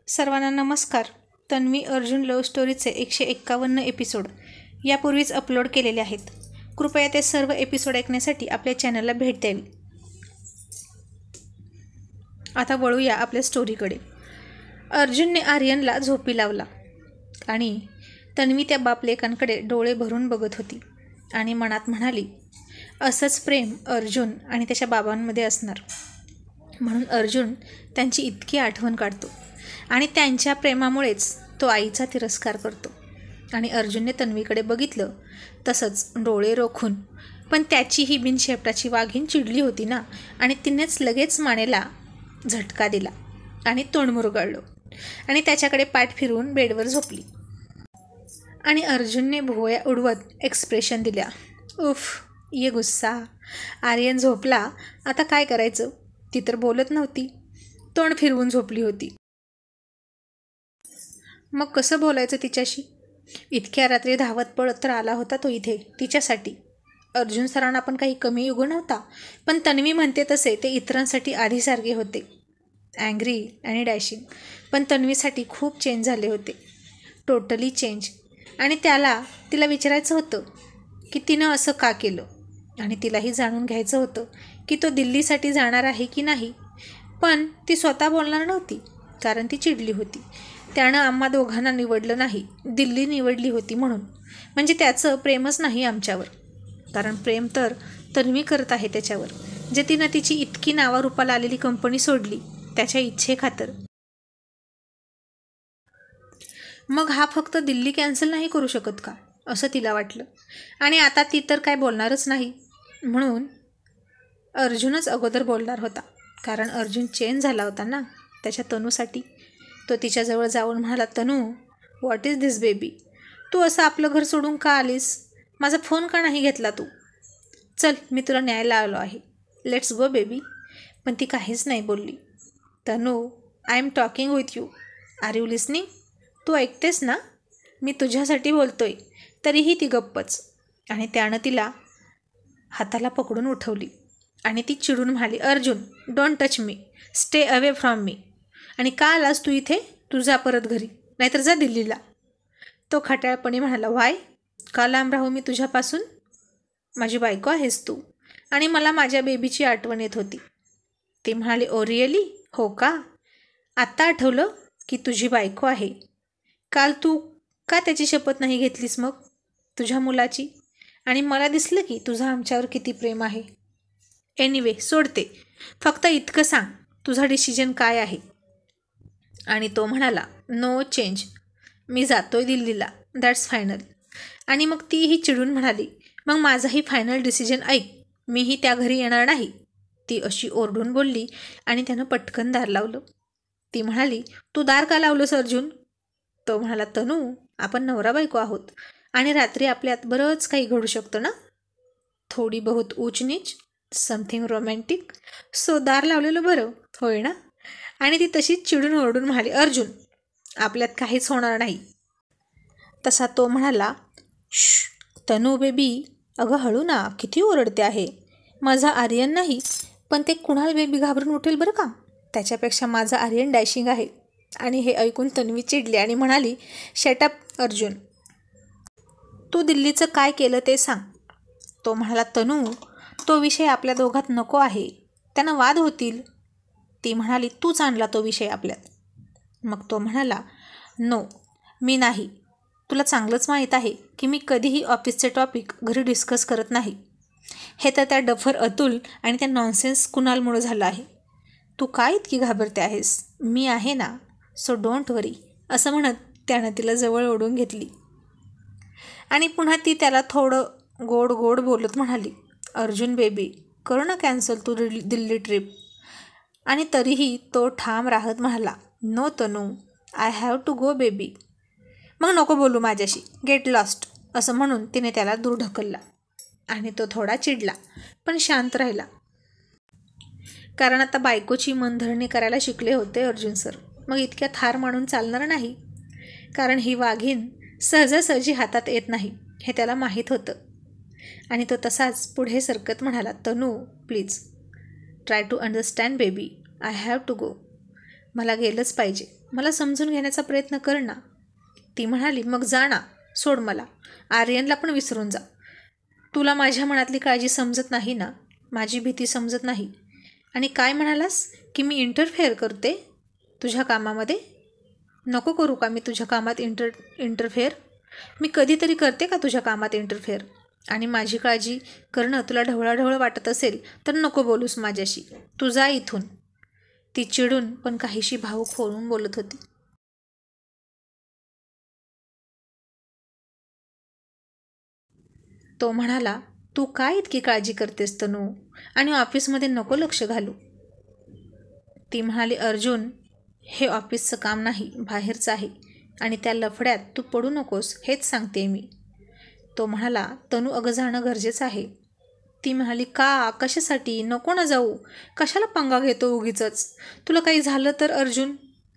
सर्वांना नमस्कार. Tanvi Arjun love स्टोरीचे 151 episode यापूर्वीच अपलोड केलेले आहेत. कृपया ते सर्व एपिसोड ऐकण्यासाठी आपल्या चॅनलला भेट द्यावी. आता वळूया आपल्या स्टोरीकडे. अर्जुनने आर्यनला झोपी लावला आणि तन्वी त्या बापलेकांकडे डोळे भरून बघत होती आणि मनात म्हणाली, असंच प्रेम अर्जुन आणि त्याच्या बाबांमध्ये असणार. म्हणून अर्जुन त्यांची इतकी आठवण काढतो आणि त्यांच्या प्रेमामुळेच तो आईचा तिरस्कार करतो. आणि अर्जुनने तन्वीकडे बघितलं तसंच डोळे रोखून. पण त्याची ही बिनशेपटाची वाघीण चिडली होती ना, आणि तिनेच लगेच मानेला झटका दिला आणि तोंड मुरगळलं आणि त्याच्याकडे पाठ फिरवून बेडवर झोपली. आणि अर्जुनने भुवया उडवत एक्सप्रेशन दिल्या. उफ, ये गुस्सा. आर्यन झोपला, आता काय करायचं? ती तर बोलत नव्हती, तोंड फिरवून झोपली होती. मग कसं बोलायचं तिच्याशी? इतक्या रात्री धावत पळत तर आला होता तो इथे तिच्यासाठी. अर्जुन सरांना पण काही कमी युग नव्हता, पण तन्वी म्हणते तसे ते इतरांसाठी आधीसारखे होते, अँग्री आणि डॅशिंग. पण तन्वीसाठी खूप चेंज झाले होते, टोटली चेंज. आणि तिला विचारायचं होतं की तिनं असं का केलं, आणि तिलाही जाणून घ्यायचं होतं की तो दिल्लीसाठी जाणार आहे की नाही. पण ती स्वतः बोलणार नव्हती, कारण ती चिडली होती. त्यानं आम्हा दोघांना निवडलं नाही, दिल्ली निवडली होती म्हणून. म्हणजे त्याचं प्रेमच नाही आमच्यावर, कारण प्रेम तर तन्वी करत आहे त्याच्यावर, जे तिनं तिची इतकी नावारूपाला आलेली कंपनी सोडली त्याच्या इच्छेखातर. मग हा फक्त दिल्ली कॅन्सल नाही करू शकत का, असं तिला वाटलं. आणि आता ती तर काय बोलणारच नाही, म्हणून अर्जुनच अगोदर बोलणार होता. कारण अर्जुन चेंज झाला होता ना त्याच्या तनूसाठी. तो तिच्याजवळ जाऊन म्हणाला, तनू, व्हॉट इज दिस बेबी? तू असं आपलं घर सोडून का आलीस? माझा फोन का नाही घेतला तू? चल, मी तुला न्यायला आलो आहे, लेट्स गो बेबी. पण ती काहीच नाही बोलली. Tanu, I am talking with you, are you listening? तू ऐकतेस ना? मी तुझ्यासाठी बोलतोय. तरीही ती गप्पच. आणि त्यानं तिला हाताला पकडून उठवली आणि ती चिडून म्हणाली, Arjun, don't touch me, stay away from me. आणि का आलास तू इथे? तू जा परत घरी, नाहीतर जा दिल्लीला. तो खट्याळपणे म्हणाला, व्हाय? का लांब राहू मी तुझ्यापासून? माझी बायको आहेस तू, आणि मला माझ्या बेबीची आठवण येत होती. ती म्हणाली, ओ रिअली? हो का? आत्ता आठवलं की तुझी बायको आहे. काल तू का त्याची शपथ नाही घेतलीस मग, तुझ्या मुलाची? आणि मला दिसलं की तुझं आमच्यावर किती प्रेम आहे. एनिवे, सोडते, फक्त इतकं सांग, तुझा डिसिजन काय आहे? आणि तो म्हणाला, नो चेंज, मी जातोय दिल्लीला, दॅट्स फायनल. आणि मग तीही चिडून म्हणाली, मग माझाही फायनल डिसिजन ऐक, मीही त्या घरी येणार नाही. ती अशी ओरडून बोलली आणि त्यानं पटकन दार लावलं. ती म्हणाली, तू दार का लावलंस अर्जुन? तो म्हणाला, तनू, आपण नवरा बायको आहोत आणि रात्री आपल्यात बरंच काही घडू शकतं ना, थोडी बहुत ऊच नीच, समथिंग रोमॅन्टिक. सो दार लावलेलं बरं, होय ना? आणि ती तशीच चिडून ओरडून म्हणाली, अर्जुन, आपल्यात काहीच होणार नाही. तसा तो म्हणाला, श तनू बेबी, अगं हळू ना, किती ओरडते आहे. माझा आर्यन नाही, पण ते कुणाल बेबी घाबरून उठेल बरं का. त्याच्यापेक्षा माझा आर्यन डॅशिंग आहे. आणि हे ऐकून तन्वी चिडली आणि म्हणाली, शटअप अर्जुन, तू दिल्लीचं काय केलं ते सांग. तो म्हणाला, तनू, तो विषय आपल्या दोघात नको आहे, त्यानं वाद होतील. ती म्हणाली, तूच आणला तो विषय आपल्यात. मग तो म्हणाला, नो, मी नाही. तुला चांगलंच माहीत आहे की मी कधीही ऑफिसचे टॉपिक घरी डिस्कस करत नाही. हे तर त्या डफर अतुल आणि त्या नॉनसेन्स कुणालमुळं झालं आहे. तू काय इतकी घाबरते आहेस? मी आहे ना, सो डोंट वरी, असं म्हणत त्यानं तिला जवळ ओढून घेतली. आणि पुन्हा ती त्याला थोडं गोड गोड बोलत म्हणाली, अर्जुन बेबी, करू ना कॅन्सल तू दिल्ली ट्रिप. आणि तरीही तो ठाम राहत म्हणाला, no Tanu, I have to go baby. मग नको बोलू माझ्याशी, गेट लॉस्ट, असं म्हणून तिने त्याला दूर ढकलला. आणि तो थोडा चिडला, पण शांत राहिला. कारण आता बायकोची मनधरणी करायला शिकले होते अर्जुन सर. मग इतक्या थार मानून चालणार नाही, कारण ही वाघीण सहजासहजी हातात येत नाही हे त्याला माहीत होतं. आणि तो तसाच पुढे सरकत म्हणाला, Tanu please, try to understand baby, I have to go. मला गेलंच पाहिजे, मला समजून घेण्याचा प्रयत्न कर ना. ती म्हणाली, मग जा ना, सोड मला. आर्यनला पण विसरून जा. तुला माझ्या मनातली काळजी समजत नाही ना, माझी भीती समजत नाही. आणि काय म्हणालास की मी इंटरफेअर करते तुझ्या कामामध्ये? नको करू का मी तुझ्या कामात इंटरफेअर? मी कधीतरी करते का तुझ्या कामात इंटरफेअर? आणि माझी काळजी करणं तुला ढवळाढवळ वाटत असेल तर नको बोलूस माझ्याशी. तू जा इथून. ती चिडून पण काहीशी भावूक होऊन बोलत होती. तो म्हणाला, तू काय इतकी काळजी करतेस तनू? आणि ऑफिसमध्ये नको लक्ष घालू. ती म्हणाली, अर्जुन, हे ऑफिसचं काम नाही, बाहेरचं आहे. आणि त्या लफड्यात तू पडू नकोस हेच सांगते मी. तो म्हणाला, तनू अगं जाणं गरजेचं आहे. ती म्हणाली, का? कशासाठी? नको ना जाऊ. कशाला पंगा घेतो उगीचच? तुला काही झालं तर अर्जुन,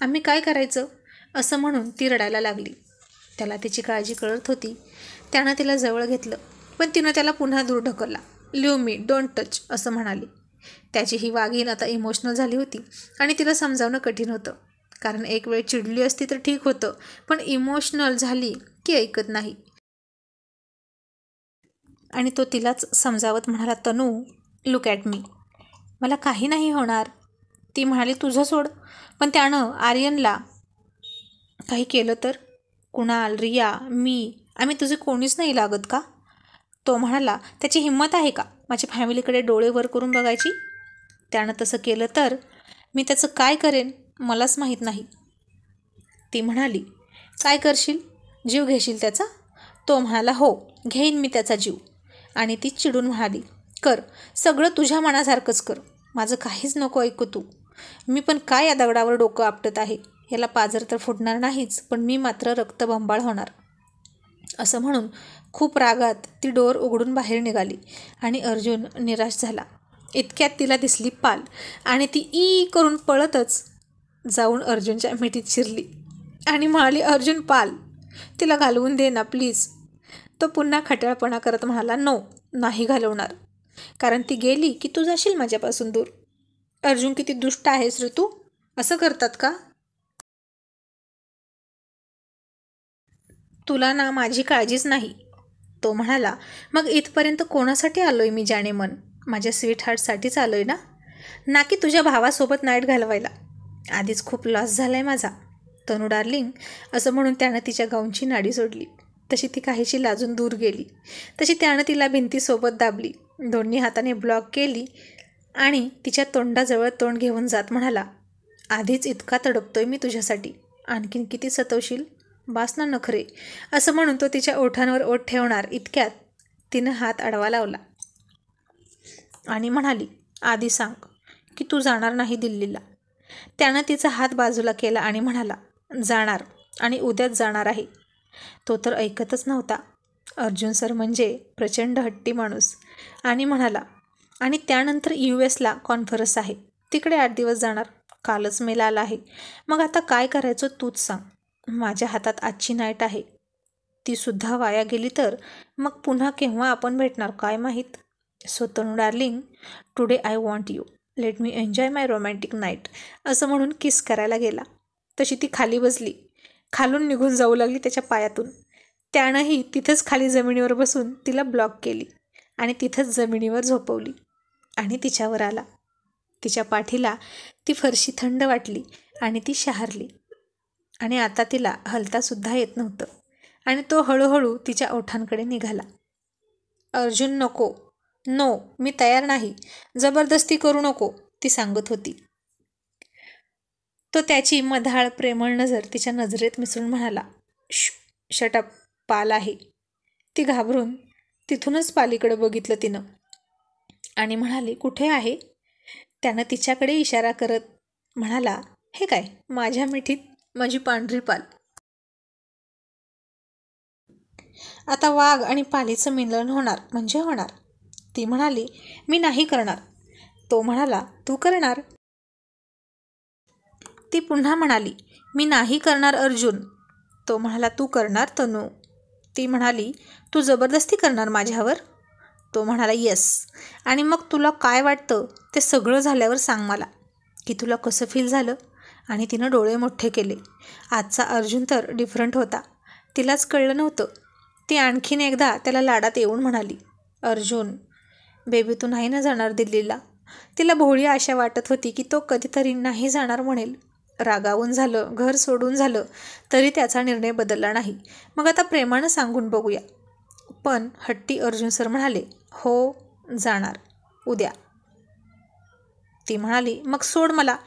आम्ही काय करायचं? असं म्हणून ती रडायला लागली. त्याला तिची काळजी कळत होती. त्यानं तिला जवळ घेतलं, पण तिनं त्याला पुन्हा दूर ढकलला. लिव्ह मी, डोंट टच असं म्हणाली. त्याची ही वागीण आता इमोशनल झाली होती आणि तिला समजावणं कठीण होतं. कारण एक वेळ चिडली असती तर ठीक होतं, पण इमोशनल झाली की ऐकत नाही. आणि तो तिलाच समजावत म्हणाला, तनू, लुक ॲट मी, मला काही नाही होणार. ती म्हणाली, तुझं सोड, पण त्यानं आर्यनला काही केलं तर? कुणाल, रिया, मी, आम्ही तुझे कोणीच नाही लागत का? तो म्हणाला, त्याची हिंमत आहे का माझ्या फॅमिलीकडे डोळे वर करून बघायची? त्यानं तसं केलं तर मी त्याचं काय करेन मलाच माहीत नाही. ती म्हणाली, काय करशील? जीव घेशील त्याचा? तो म्हणाला, हो, घेईन मी त्याचा जीव. आणि ती चिडून म्हणाली, कर, सगळं तुझ्या मनासारखंच कर, माझं काहीच नको ऐकू तू. मी पण काय या दगडावर डोकं आपटत आहे, याला पाजर तर फुटणार नाहीच, पण मी मात्र रक्तबंबाळ होणार. असं म्हणून खूप रागात ती डोअर उघडून बाहेर निघाली आणि अर्जुन निराश झाला. इतक्यात तिला दिसली पाल आणि ती ई करून पळतच जाऊन अर्जुनच्या मिठीत शिरली आणि म्हणाली, अर्जुन, पाल तिला घालवून दे ना प्लीज. तो पुन्हा खट्याळपणा करत म्हणाला, नो, नाही घालवणार, कारण ती गेली की तू जाशील माझ्यापासून दूर. अर्जुन, किती दुष्ट आहेस रे तू. असं करतात का? तुला ना माझी काळजीच नाही. तो म्हणाला, मग इथपर्यंत कोणासाठी आलोय मी जाणे मन? माझ्या स्वीट हार्टसाठीच आलोय ना, ना की तुझ्या भावासोबत नाईट घालवायला. आधीच खूप लॉस झालाय माझा, तनू डार्लिंग. असं म्हणून त्यानं तिच्या गाऊनची नाडी सोडली. तशी ती काहीशी लाजून दूर गेली. तशी त्यानं तिला भिंतीसोबत दाबली, दोन्ही हाताने ब्लॉक केली आणि तिच्या तोंडाजवळ तोंड घेऊन जात म्हणाला, आधीच इतका तडपतोय मी तुझ्यासाठी, आणखीन किती सतवशील? बास ना नखरे. असं म्हणून तो तिच्या ओठांवर ओठ ठेवणार इतक्यात तिनं हात आडवा लावला आणि म्हणाली, आधी सांग की तू जाणार नाही दिल्लीला. त्यानं तिचा हात बाजूला केला आणि म्हणाला, जाणार, आणि उद्याच जाणार आहे. तो तर ऐकतच नव्हता. अर्जुन सर म्हणजे प्रचंड हट्टी माणूस. आणि म्हणाला, आणि त्यानंतर US ला कॉन्फरन्स आहे, तिकडे 8 दिवस जाणार. कालच मेल आला आहे. मग आता काय करायचं तूच सांग. माझ्या हातात आजची नाईट आहे, ती सुद्धा वाया गेली तर मग पुन्हा केव्हा आपण भेटणार काय माहीत. So Tanu darling, today I want you, let me enjoy my romantic night. असं म्हणून किस करायला गेला. तशी ती खाली बसली, खालून निघून जाऊ लागली त्याच्या पायातून. त्यानंही तिथंच खाली जमिनीवर बसून तिला ब्लॉक केली आणि तिथंच जमिनीवर झोपवली आणि तिच्यावर आला. तिच्या पाठीला ती फरशी थंड वाटली आणि ती शहारली. आणि आता तिला हलतासुद्धा येत नव्हतं आणि तो हळूहळू तिच्या ओठांकडे निघाला. अर्जुन, नको, नो, मी तयार नाही, जबरदस्ती करू नको, ती सांगत होती. तो त्याची मधाळ प्रेमळ नजर तिच्या नजरेत मिसळून म्हणाला, शटअप, पाल आहे. ती घाबरून तिथूनच पालीकडे बघितलं तिनं आणि म्हणाली, कुठे आहे? त्यानं तिच्याकडे इशारा करत म्हणाला, हे काय, माझ्या मिठीत माझी पांढरी पाल. आता वाघ आणि पालीचं मिलन होणार म्हणजे होणार. ती म्हणाली, मी नाही करणार. तो म्हणाला, तू करणार. ती पुन्हा म्हणाली, मी नाही करणार अर्जुन. तो म्हणाला, तू करणार तनू. ती म्हणाली, तू जबरदस्ती करणार माझ्यावर? तो म्हणाला, येस. आणि मग तुला काय वाटतं ते सगळं झाल्यावर सांग मला, की तुला कसं फील झालं आणि तिनं डोळे मोठे केले. आजचा अर्जुन तर डिफरंट होता. तिलाच कळलं नव्हतं. ती आणखीन एकदा त्याला लाडात येऊन म्हणाली, अर्जुन बेबी तू नाही ना जाणार दिल्लीला? तिला भोळी आशा वाटत होती की तो कधीतरी नाही जाणार म्हणेल. रागावून झालं, घर सोडून झालं, तरी त्याचा निर्णय बदलला नाही. मग आता प्रेमानं सांगून बघूया. पण हट्टी अर्जुन सर म्हणाले, हो जाणार उद्या. ती म्हणाली, मग सोड मला.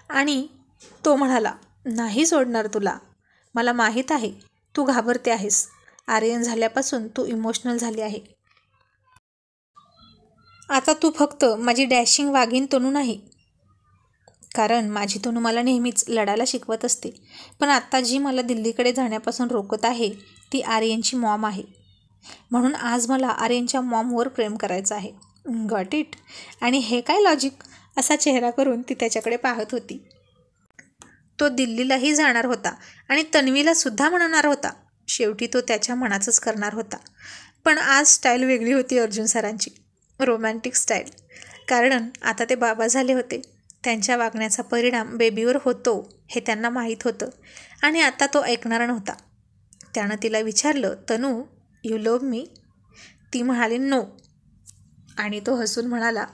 आणि तो म्हणाला, नाही सोडणार तुला. मला माहीत आहे तू घाबरते आहेस. आर्यन झाल्यापासून तू इमोशनल झाली आहे. आता तू फक्त माझी डॅशिंग वाघीण तनू नाही, कारण माझी तनू मला नेहमीच लढायला शिकवत असते. पण आत्ता जी मला दिल्लीकडे जाण्यापासून रोखत आहे ती आर्यनची मॉम आहे. म्हणून आज मला आर्यनच्या मॉमवर प्रेम करायचं आहे. Got it? आणि हे काय लॉजिक? असा चेहरा करून ती त्याच्याकडे पाहत होती. तो दिल्लीलाही जाणार होता आणि तन्वीला सुद्धा म्हणणार होता. शेवटी तो त्याच्या मनाचंच करणार होता. पण आज स्टाईल वेगळी होती अर्जुन सरांची, रोमॅन्टिक स्टाईल. कारण आता ते बाबा झाले होते. त्यांच्या वागण्याचा परिणाम बेबीवर होतो हे त्यांना माहीत होतं आणि आता तो ऐकणारा नव्हता. त्यानं तिला विचारलं, तनू यू लव्ह मी? ती म्हणाली नो. आणि तो हसून म्हणाला,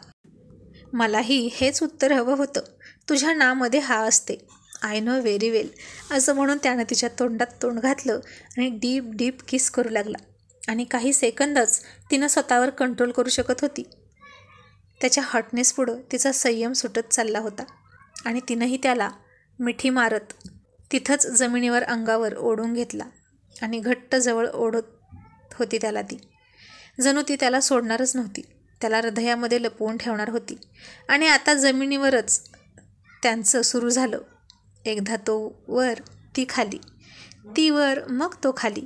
मलाही हेच उत्तर हवं होतं. तुझ्या नामध्ये हा असते. आय नो व्हेरी वेल. असं म्हणून त्यानं तिच्या तोंडात तोंड घातलं आणि डीप डीप किस करू लागला. आणि काही सेकंदच तिनं स्वतःवर कंट्रोल करू शकत होती. त्याच्या हॉटनेस पुढं तिचा संयम सुटत चालला होता आणि तिनंही त्याला मिठी मारत तिथंच जमिनीवर अंगावर ओढून घेतला आणि घट्ट जवळ ओढत होती त्याला. ती जणू ती त्याला सोडणारच नव्हती. त्याला हृदयामध्ये लपवून ठेवणार होती. आणि आता जमिनीवरच त्यांचं सुरू झालं. एकदा तो वर, ती खाली, ती वर, मग तो खाली.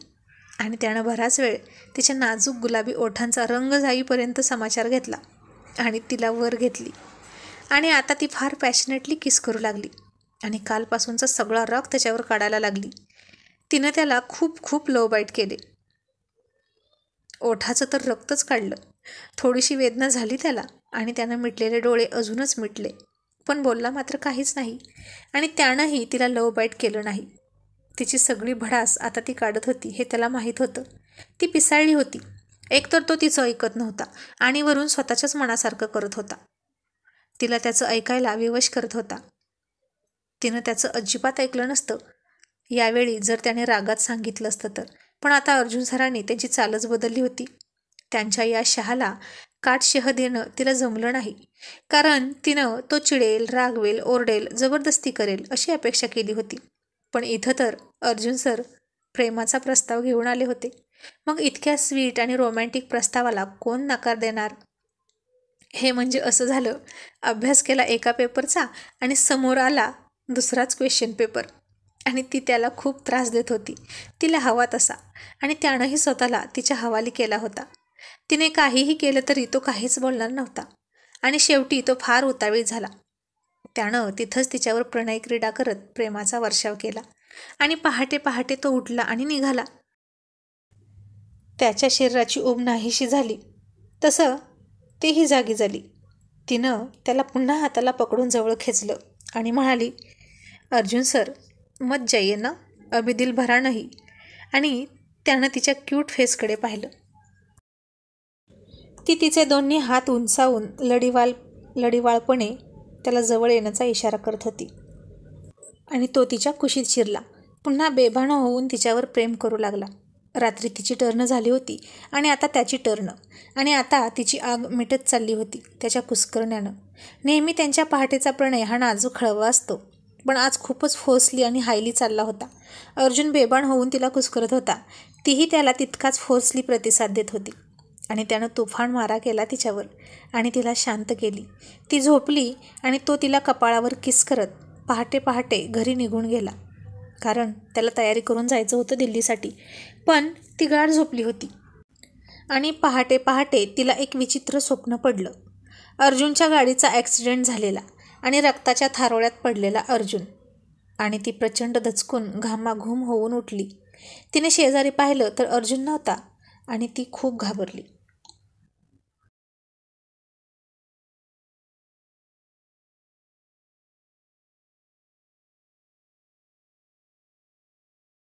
आणि त्यानं बराच वेळ तिच्या नाजूक गुलाबी ओठांचा रंग जाईपर्यंत समाचार घेतला आणि तिला वर घेतली. आणि आता ती फार पॅशनेटली किस करू लागली आणि कालपासूनचा सगळा राग त्याच्यावर काढायला लागली. तिनं त्याला खूप खूप लो बाईट केले. ओठाचं तर रक्तच काढलं. थोडीशी वेदना झाली त्याला आणि त्यानं मिटलेले डोळे अजूनच मिटले. पण बोलला मात्र काहीच नाही. आणि त्यानंही तिला लो बाईट केलं नाही. तिची सगळी भडास आता ती काढत होती हे त्याला माहीत होतं. ती पिसाळली होती. एकतर तो तिचं ऐकत नव्हता आणि वरून स्वतःच्याच मनासारखं करत होता. तिला त्याचं ऐकायला विवश करत होता. तिनं त्याचं अजिबात ऐकलं नसतं यावेळी जर त्याने रागात सांगितलं असतं तर. पण आता अर्जुन सरांनी त्यांची चालच बदलली होती. त्यांच्या या शहाला काटशह देणं तिला जमलं नाही. कारण तिनं तो चिडेल, रागवेल, ओरडेल, जबरदस्ती करेल अशी अपेक्षा केली होती. पण इथं तर अर्जुन सर प्रेमाचा प्रस्ताव घेऊन आले होते. मग इतक्या स्वीट आणि रोमॅन्टिक प्रस्तावाला कोण नकार देणार? हे म्हणजे असं झालं, अभ्यास केला एका पेपरचा आणि समोर आला दुसराच क्वेश्चन पेपर. आणि ती त्याला खूप त्रास देत होती. तिला हवा तसा. आणि त्यानंही स्वतःला तिच्या हवाली केला होता. तिने काहीही केलं तरी तो काहीच बोलणार नव्हता. आणि शेवटी तो फार उतावीळ झाला. त्यानं तिथंच तिच्यावर प्रणय क्रीडा करत प्रेमाचा वर्षाव केला. आणि पहाटे पहाटे तो उठला आणि निघाला. त्याच्या शरीराची ऊब नाहीशी झाली तसं तीही जागी झाली. तिनं त्याला पुन्हा हाताला पकडून जवळ खेचलं आणि म्हणाली, अर्जुन सर मत जाइये ना, अभी दिल भरा नाही. आणि त्यानं तिच्या क्यूट फेसकडे पाहिलं. ती तिचे दोन्ही हात उंचावून लढीवाळपणे त्याला जवळ येण्याचा इशारा करत होती. आणि तो तिच्या कुशीत शिरला. पुन्हा बेभान होऊन तिच्यावर प्रेम करू लागला. रात्री तिची टर्न झाली होती आणि आता त्याची टर्न. आणि आता तिची आग मिटत चालली होती त्याच्या कुस्करण्यानं. नेहमी त्यांच्या पहाटेचा प्रणय हा नाजूक हळवा असतो. पण आज खूपच फोर्सली आणि हायली चालला होता. अर्जुन बेभान होऊन तिला कुस्करत होता. तीही त्याला तितकाच फोर्सली प्रतिसाद देत होती. आणि त्यानं तुफान मारा केला तिच्यावर आणि तिला शांत केली. ती झोपली आणि तो तिला कपाळावर किस करत पहाटे पहाटे घरी निघून गेला. कारण त्याला तयारी करून जायचं होतं दिल्लीसाठी. पण ती गाढ झोपली होती. आणि पहाटे पहाटे तिला एक विचित्र स्वप्न पडलं. अर्जुनच्या गाडीचा ॲक्सिडेंट झालेला आणि रक्ताच्या थारोळ्यात पडलेला अर्जुन. आणि ती प्रचंड दचकून घामाघूम होऊन उठली. तिने शेजारी पाहिलं तर अर्जुन नव्हता आणि ती खूप घाबरली.